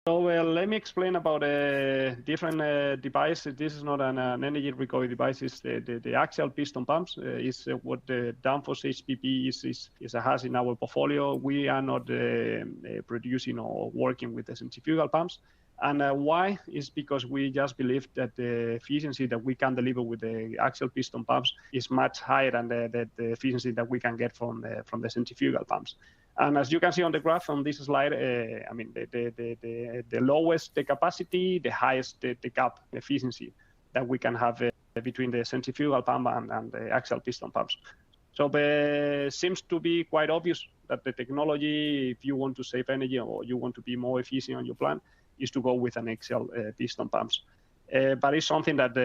Let me explain about different devices. This is not an energy recovery device. It's the axial piston pumps. Is what the Danfoss HPP has in our portfolio. We are not producing or working with the centrifugal pumps. And why? Is because we just believe that the efficiency that we can deliver with the axial piston pumps is much higher than the efficiency that we can get from the centrifugal pumps. And as you can see on the graph on this slide, I mean, the lowest the capacity, the highest the gap efficiency that we can have between the centrifugal pump and the axial piston pumps. So it seems to be quite obvious that the technology, if you want to save energy or you want to be more efficient on your plant, is to go with an axial piston pumps. But it's something that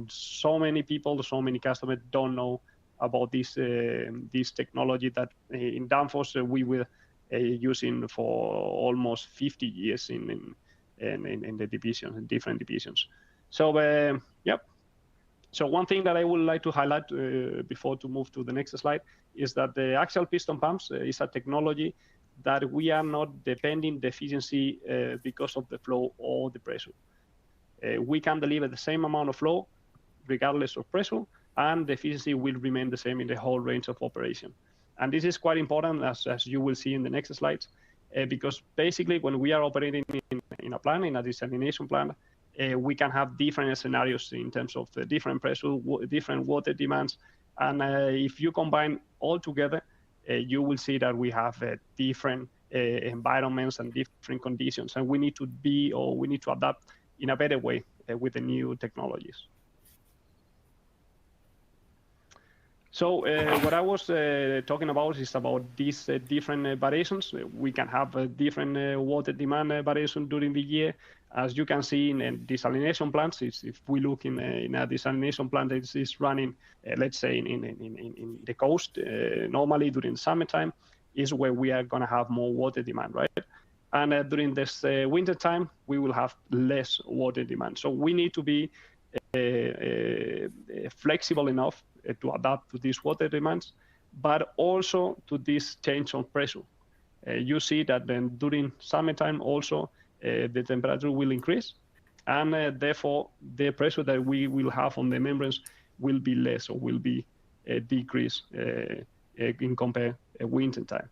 so many people, so many customers don't know about this technology that in Danfoss we were using for almost 50 years in the divisions, in different divisions. So yep. So one thing that I would like to highlight before to move to the next slide is that the axial piston pumps is a technology that we are not depending the efficiency because of the flow or the pressure. We can deliver the same amount of flow regardless of pressure, and the efficiency will remain the same in the whole range of operation. And this is quite important, as you will see in the next slides, because basically when we are operating in a plant, in a desalination plant, we can have different scenarios in terms of different pressure, different water demands. And if you combine all together, you will see that we have different environments and different conditions. And we need to we need to adapt in a better way with the new technologies. So what I was talking about is about these different variations. We can have different water demand variation during the year. As you can see in desalination plants, if we look in a desalination plant that is running, let's say in the coast, normally during summertime is where we are going to have more water demand, right? And during this winter time, we will have less water demand. So we need to be flexible enough to adapt to these water demands, but also to this change of pressure. You see that then during summertime also the temperature will increase, and therefore the pressure that we will have on the membranes will be less or will be decreased in compare winter time.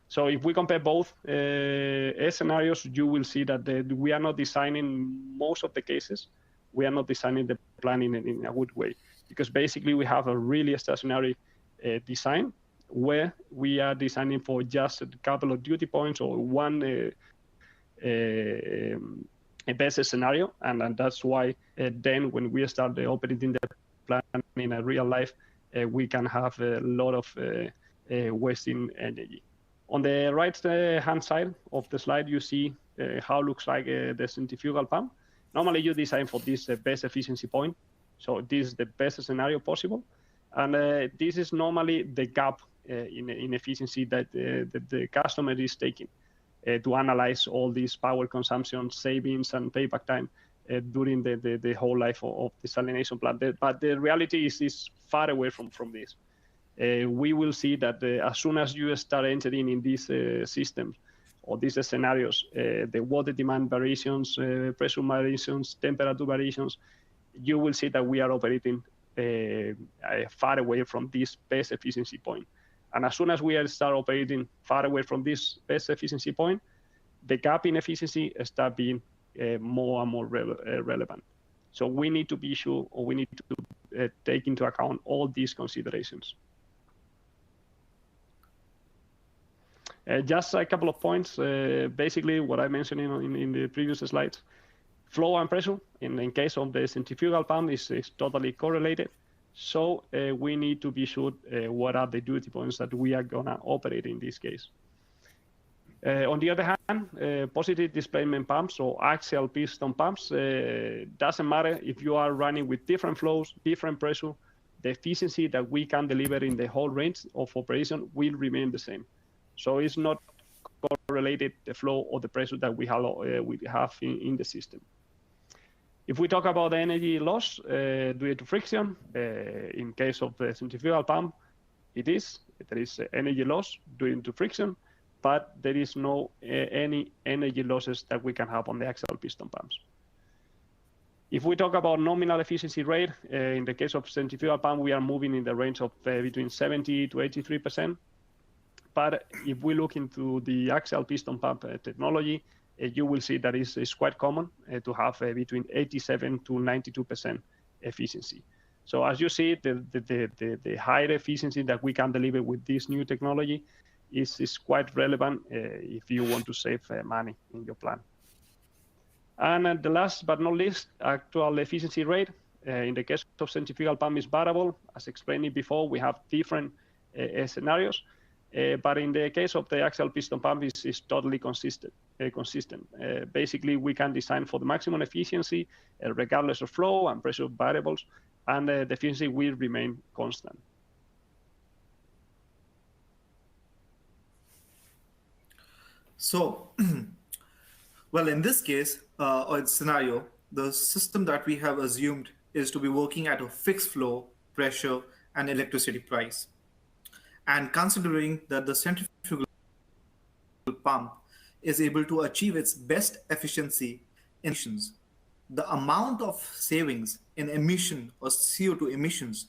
So if we compare both scenarios, you will see that we are not designing most of the cases. We are not designing the plan in a good way, because basically we have a really stationary design where we are designing for just a couple of duty points or one best scenario, and that's why then when we start operating the plant in a real life, we can have a lot of wasting energy. On the right hand side of the slide, you see how it looks like the centrifugal pump. Normally you design for this best efficiency point. So this is the best scenario possible. And this is normally the gap in efficiency that the customer is taking to analyze all these power consumption savings and payback time during the whole life of the desalination plant. But the reality is far away from this. We will see that as soon as you start entering in these systems or these scenarios, the water demand variations, pressure variations, temperature variations, you will see that we are operating far away from this best efficiency point. And as soon as we start operating far away from this best efficiency point, the gap in efficiency starts being more and more relevant. So we need to be sure, or we need to take into account all these considerations. Just a couple of points. Basically, what I mentioned in the previous slides. Flow and pressure, in case of the centrifugal pump, is totally correlated. So we need to be sure what are the duty points that we are going to operate in this case. On the other hand, positive displacement pumps or axial piston pumps, doesn't matter if you are running with different flows, different pressure, the efficiency that we can deliver in the whole range of operation will remain the same. So it's not correlated the flow or the pressure that we have in the system. If we talk about the energy loss due to friction, in case of the centrifugal pump, there is energy loss due to friction, but there is no any energy losses that we can have on the axial piston pumps. If we talk about nominal efficiency rate, in the case of centrifugal pump, we are moving in the range of between 70 to 83%. But if we look into the axial piston pump technology, you will see that it's quite common to have between 87 to 92% efficiency. So as you see, the higher efficiency that we can deliver with this new technology is quite relevant if you want to save money in your plan. And the last but not least, actual efficiency rate. In the case of centrifugal pump is variable. As explained before, we have different scenarios. But in the case of the axial piston pump, is totally consistent. Basically, we can design for the maximum efficiency, regardless of flow and pressure variables, and the efficiency will remain constant. So, well, in this case, or scenario, the system that we have assumed is to be working at a fixed flow, pressure, and electricity price. And considering that the centrifugal pump is able to achieve its best efficiency in emissions, the amount of savings in emission or CO2 emissions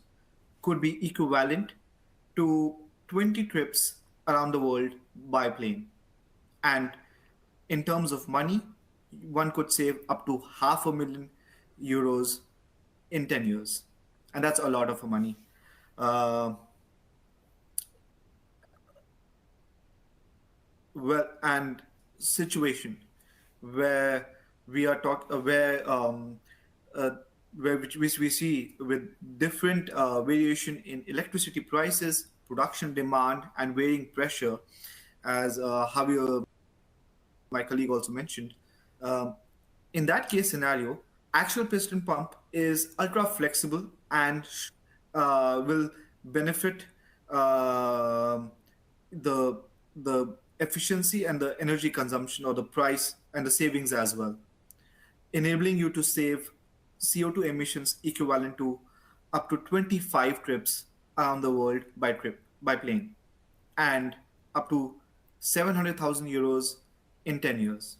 could be equivalent to 20 trips around the world by plane. And in terms of money, one could save up to €500,000 in 10 years. And that's a lot of money. Well, and situation where we are which we see with different variation in electricity prices, production demand, and varying pressure, as Javier, my colleague, also mentioned. In that case scenario, axial piston pump is ultra flexible and will benefit the efficiency and the energy consumption, or the price and the savings as well, enabling you to save CO2 emissions equivalent to up to 25 trips around the world by plane, and up to €700,000 in 10 years.